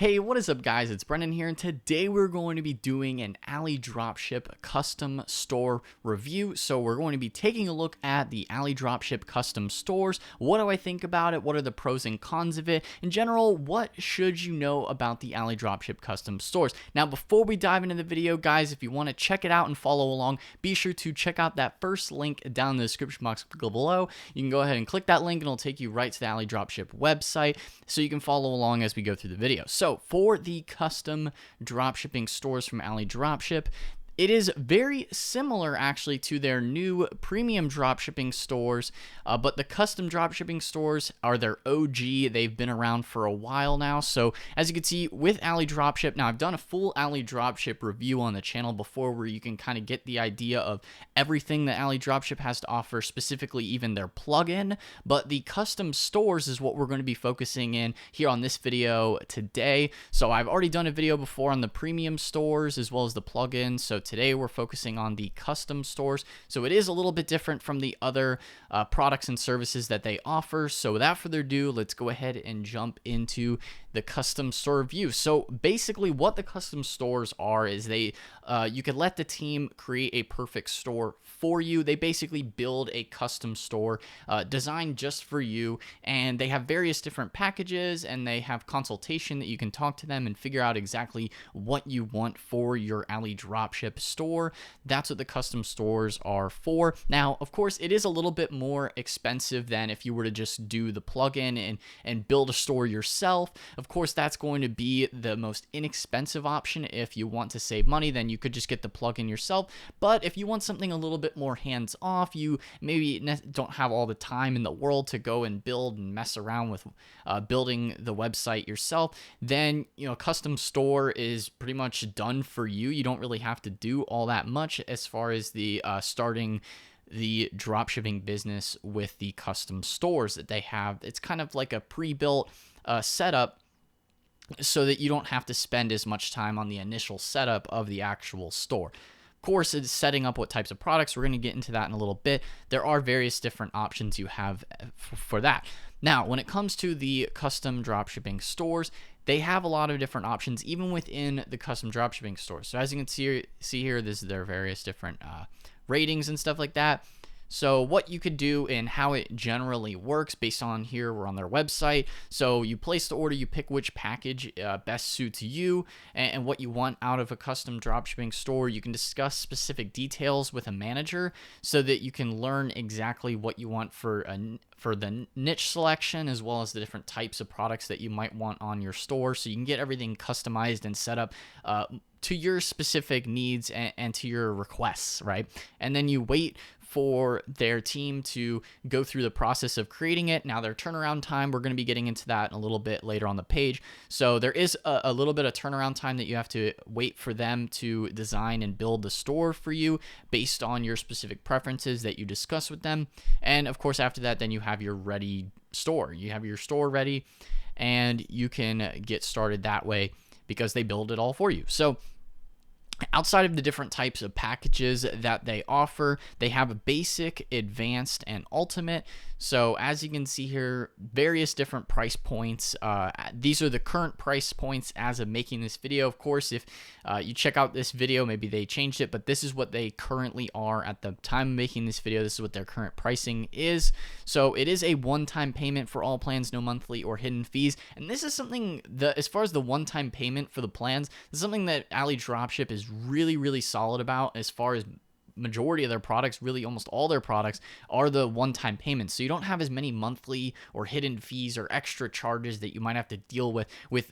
Hey, what is up guys? It's Brendan here, and today we're going to be doing an AliDropship custom store review. So we're going to be taking a look at the AliDropship custom stores. What do I think about it? What are the pros and cons of it? In general, what should you know about the AliDropship custom stores? Now, before we dive into the video, guys, if you want to check it out and follow along, be sure to check out that first link down in the description box below. You can go ahead and click that link and it'll take you right to the AliDropship website so you can follow along as we go through the video. So for the custom dropshipping stores from AliDropship, it is very similar actually to their new premium dropshipping stores, but the custom dropshipping stores are their OG. They've been around for a while now. So as you can see with AliDropship, now I've done a full AliDropship review on the channel before where you can kind of get the idea of everything that AliDropship has to offer, specifically even their plugin. But the custom stores is what we're going to be focusing in here on this video today. So I've already done a video before on the premium stores as well as the plugin. So today we're focusing on the custom stores. So it is a little bit different from the other products and services that they offer. So without further ado, let's go ahead and jump into the custom store review. So basically what the custom stores are is you could let the team create a perfect store for you. They basically build a custom store designed just for you, and they have various different packages, and they have consultation that you can talk to them and figure out exactly what you want for your AliDropship store. That's what the custom stores are for. Now, of course, it is a little bit more expensive than if you were to just do the plugin and build a store yourself. Of course, that's going to be the most inexpensive option. If you want to save money, then you could just get the plugin yourself. But if you want something a little bit more hands-off, you maybe don't have all the time in the world to go and build and mess around with building the website yourself, then custom store is pretty much done for you. You don't really have to do all that much as far as the starting the dropshipping business with the custom stores that they have. It's kind of like a pre-built setup, so that you don't have to spend as much time on the initial setup of the actual store. Of course, it's setting up what types of products. We're going to get into that in a little bit. There are various different options you have for that. Now, when it comes to the custom dropshipping stores, they have a lot of different options even within the custom dropshipping stores. So as you can see here, this is their various different ratings and stuff like that. So what you could do and how it generally works based on here, we're on their website. So you place the order, you pick which package best suits you and what you want out of a custom dropshipping store. You can discuss specific details with a manager so that you can learn exactly what you want for the niche selection, as well as the different types of products that you might want on your store. So you can get everything customized and set up to your specific needs and to your requests, right? And then you wait for their team to go through the process of creating it. Now, their turnaround time, we're going to be getting into that in a little bit later on the page. So there is a little bit of turnaround time that you have to wait for them to design and build the store for you based on your specific preferences that you discuss with them. And of course, after that, then you have your ready store. You have your store ready, and you can get started that way because they build it all for you. So outside of the different types of packages that they offer, they have a basic, advanced, and ultimate. So as you can see here, various different price points. These are the current price points as of making this video. Of course, if you check out this video, maybe they changed it, but this is what they currently are at the time of making this video. This is what their current pricing is. So it is a one-time payment for all plans, no monthly or hidden fees. And this is something that, as far as the one-time payment for the plans, this is something that AliDropship is really, really solid about. As far as majority of their products, really almost all their products, are the one-time payments. So you don't have as many monthly or hidden fees or extra charges that you might have to deal with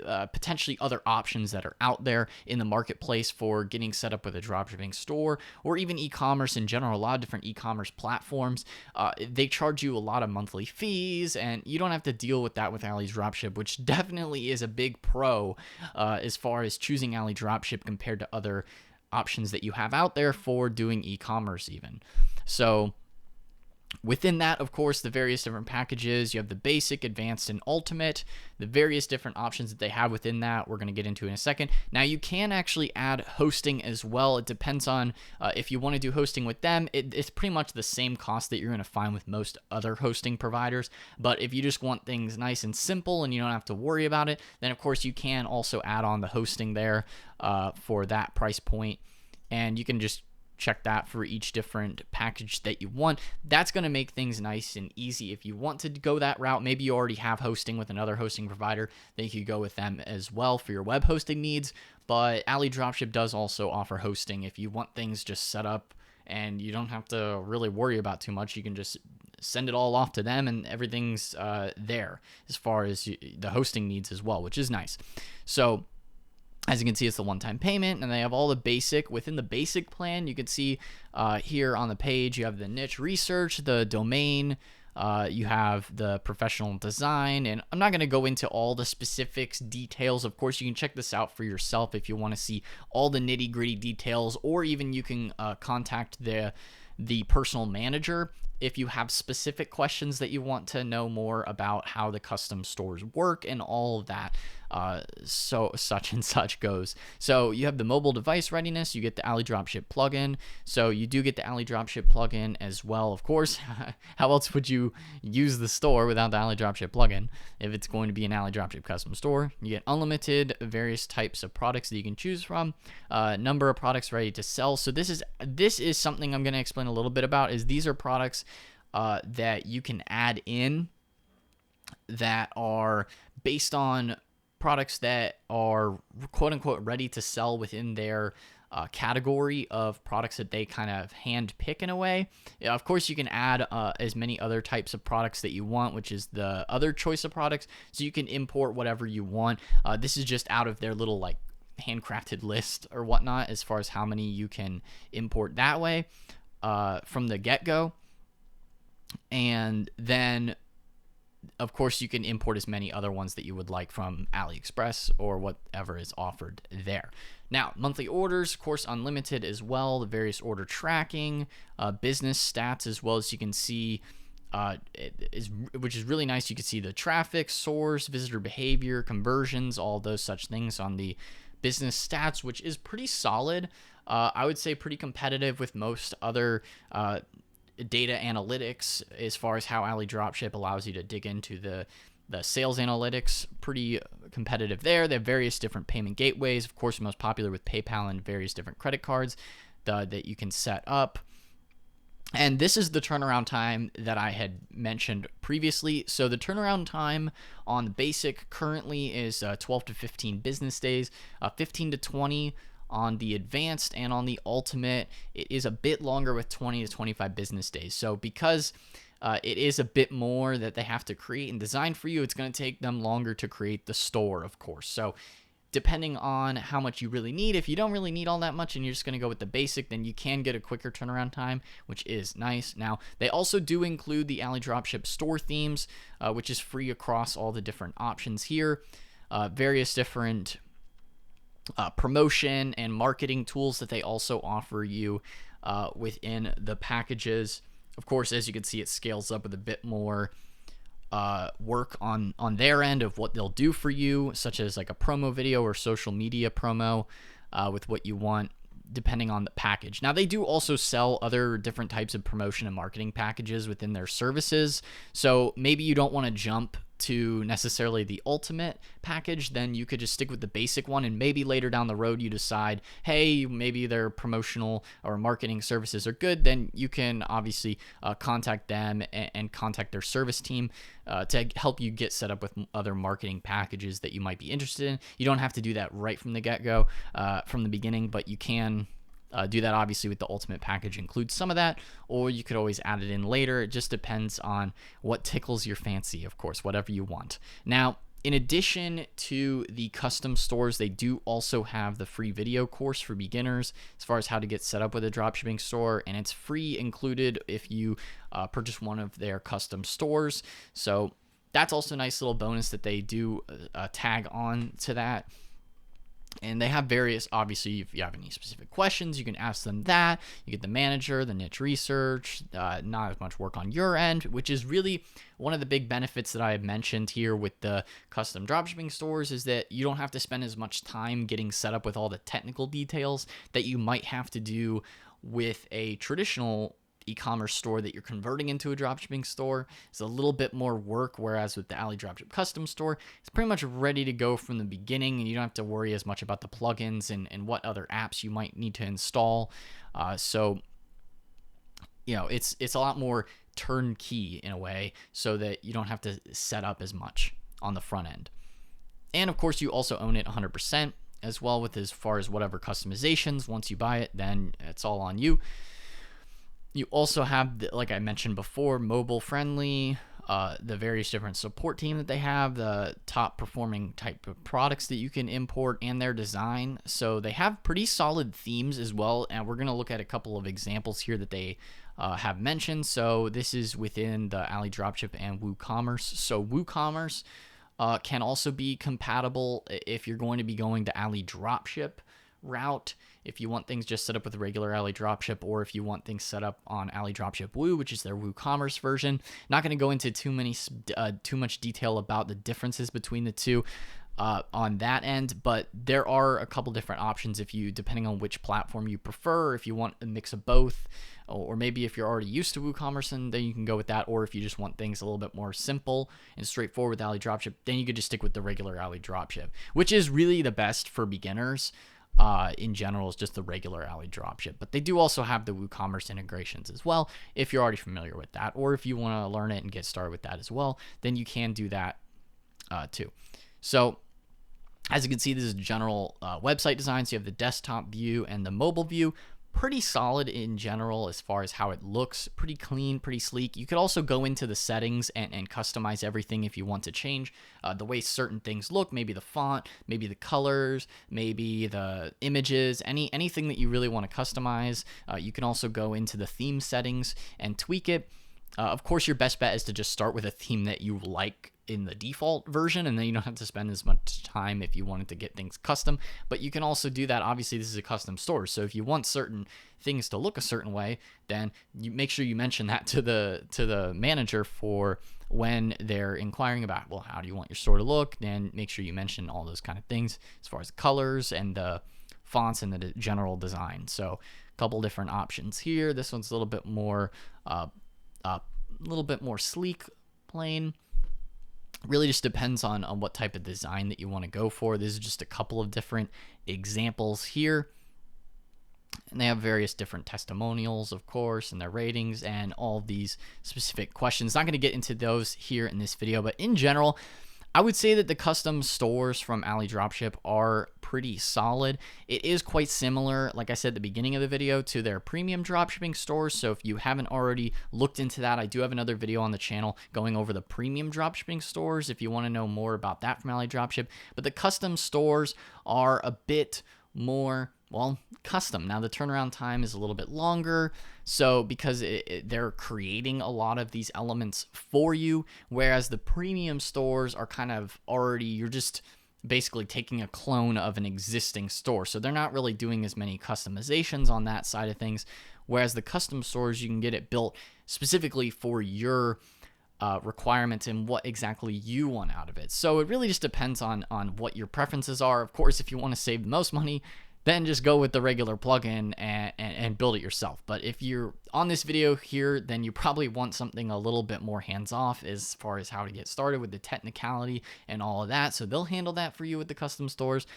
potentially other options that are out there in the marketplace for getting set up with a dropshipping store, or even e-commerce in general. A lot of different e-commerce platforms, they charge you a lot of monthly fees, and you don't have to deal with that with AliDropship, which definitely is a big pro as far as choosing AliDropship compared to other options that you have out there for doing e-commerce even. So Within that, of course, the various different packages, you have the basic, advanced, and ultimate, the various different options that they have within that we're going to get into in a second. Now, you can actually add hosting as well. It depends on if you want to do hosting with them. It's pretty much the same cost that you're going to find with most other hosting providers. But if you just want things nice and simple and you don't have to worry about it, then of course you can also add on the hosting there for that price point. And you can just check that for each different package that you want. That's going to make things nice and easy. If you want to go that route, maybe you already have hosting with another hosting provider, then you could go with them as well for your web hosting needs. But AliDropship does also offer hosting if you want things just set up and you don't have to really worry about too much. You can just send it all off to them and everything's there as far as the hosting needs as well, which is nice. So as you can see, it's the one-time payment, and they have all the basic. Within the basic plan, you can see here on the page, you have the niche research, the domain, you have the professional design, and I'm not going to go into all the specifics, details. Of course, you can check this out for yourself if you want to see all the nitty-gritty details, or even you can contact the personal manager if you have specific questions that you want to know more about how the custom stores work and all of that. So such and such goes. So you have the mobile device readiness, you get the AliDropship plugin. So you do get the AliDropship plugin as well, of course. How else would you use the store without the AliDropship plugin if it's going to be an AliDropship custom store? You get unlimited various types of products that you can choose from, number of products ready to sell. So this is something I'm going to explain a little bit about. Is these are products that you can add in that are based on products that are quote unquote ready to sell within their category of products that they kind of hand pick in a way. Yeah, of course, you can add as many other types of products that you want, which is the other choice of products. So you can import whatever you want. This is just out of their little like handcrafted list or whatnot as far as how many you can import that way from the get-go. And then of course, you can import as many other ones that you would like from AliExpress or whatever is offered there. Now, monthly orders, of course, unlimited as well. The various order tracking, business stats, as well as you can see, which is really nice. You can see the traffic, source, visitor behavior, conversions, all those such things on the business stats, which is pretty solid. I would say pretty competitive with most other data analytics as far as how AliDropship allows you to dig into the sales analytics. Pretty competitive there. They have various different payment gateways, of course, most popular with PayPal and various different credit cards that you can set up. And this is the turnaround time that I had mentioned previously. So the turnaround time on the basic currently is 12 to 15 business days, 15 to 20 on the advanced, and on the ultimate, it is a bit longer with 20 to 25 business days. So because it is a bit more that they have to create and design for you, it's going to take them longer to create the store, of course. So depending on how much you really need, if you don't really need all that much and you're just going to go with the basic, then you can get a quicker turnaround time, which is nice. Now, they also do include the AliDropship store themes, which is free across all the different options here. Various different promotion and marketing tools that they also offer you within the packages. Of course, as you can see, it scales up with a bit more work on their end of what they'll do for you, such as like a promo video or social media promo with what you want, depending on the package. Now, they do also sell other different types of promotion and marketing packages within their services. So maybe you don't want to jump to necessarily the ultimate package, then you could just stick with the basic one, and maybe later down the road you decide, hey, maybe their promotional or marketing services are good, then you can obviously contact them and contact their service team to help you get set up with other marketing packages that you might be interested in. You don't have to do that right from the get-go, from the beginning, but you can do that obviously with the ultimate package, includes some of that, or you could always add it in later. It just depends on what tickles your fancy, of course, whatever you want. Now, in addition to the custom stores, they do also have the free video course for beginners as far as how to get set up with a dropshipping store, and it's free included if you purchase one of their custom stores. So that's also a nice little bonus that they do tag on to that. And they have various, obviously, if you have any specific questions, you can ask them that. You get the manager, the niche research, not as much work on your end, which is really one of the big benefits that I have mentioned here with the custom dropshipping stores, is that you don't have to spend as much time getting set up with all the technical details that you might have to do with a traditional e-commerce store that you're converting into a dropshipping store. It's a little bit more work, whereas with the AliDropship custom store, it's pretty much ready to go from the beginning, and you don't have to worry as much about the plugins and what other apps you might need to install. So you know, it's a lot more turnkey in a way, so that you don't have to set up as much on the front end. And of course, you also own it 100% as well, with as far as whatever customizations. Once you buy it, then it's all on you. You also have, like I mentioned before, mobile friendly, the various different support team that they have, the top performing type of products that you can import, and their design. So they have pretty solid themes as well. And we're going to look at a couple of examples here that they have mentioned. So this is within the AliDropship and WooCommerce. So WooCommerce can also be compatible if you're going to be going to AliDropship route, if you want things just set up with regular AliDropship, or if you want things set up on AliDropship Woo, which is their WooCommerce version. Not going to go into too much detail about the differences between the two on that end, but there are a couple different options if you, depending on which platform you prefer, if you want a mix of both, or maybe if you're already used to WooCommerce, and then you can go with that, or if you just want things a little bit more simple and straightforward with AliDropship, then you could just stick with the regular AliDropship, which is really the best for beginners. In general, is just the regular AliDropship, but they do also have the WooCommerce integrations as well. If you're already familiar with that, or if you want to learn it and get started with that as well, then you can do that too. So as you can see, this is general website design. So you have the desktop view and the mobile view. Pretty solid in general as far as how it looks. Pretty clean, pretty sleek. You could also go into the settings and customize everything if you want to change the way certain things look. Maybe the font, maybe the colors, maybe the images, anything that you really want to customize. You can also go into the theme settings and tweak it. Of course, your best bet is to just start with a theme that you like in the default version, and then you don't have to spend as much time if you wanted to get things custom. But you can also do that. Obviously, this is a custom store, so if you want certain things to look a certain way, then you make sure you mention that to the manager for when they're inquiring about, well, how do you want your store to look? Then make sure you mention all those kind of things as far as the colors and the fonts and the general design. So a couple different options here. This one's a little bit more sleek, plain. Really just depends on what type of design that you want to go for. This is just a couple of different examples here. And they have various different testimonials, of course, and their ratings and all of these specific questions. Not going to get into those here in this video, but in general, I would say that the custom stores from AliDropship are pretty solid. It is quite similar, like I said at the beginning of the video, to their premium dropshipping stores. So if you haven't already looked into that, I do have another video on the channel going over the premium dropshipping stores if you want to know more about that from AliDropship. But the custom stores are a bit more, well, custom. Now the turnaround time is a little bit longer, so because they're creating a lot of these elements for you, whereas the premium stores are kind of already, you're just basically taking a clone of an existing store, so they're not really doing as many customizations on that side of things, whereas the custom stores, you can get it built specifically for your requirements and what exactly you want out of it. So it really just depends on what your preferences are. Of course, if you want to save the most money, then just go with the regular plugin and build it yourself. But if you're on this video here, then you probably want something a little bit more hands-off as far as how to get started with the technicality and all of that. So they'll handle that for you with the custom stores.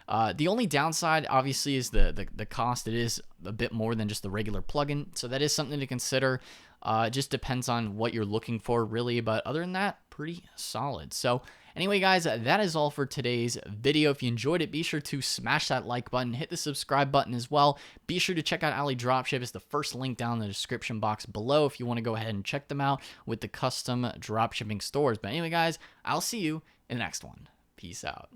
The only downside, obviously, is the cost. It is a bit more than just the regular plugin, so that is something to consider. It just depends on what you're looking for, really. But other than that, pretty solid. So anyway, guys, that is all for today's video. If you enjoyed it, be sure to smash that like button, hit the subscribe button as well. Be sure to check out AliDropship. It's the first link down in the description box below if you want to go ahead and check them out with the custom dropshipping stores. But anyway, guys, I'll see you in the next one. Peace out.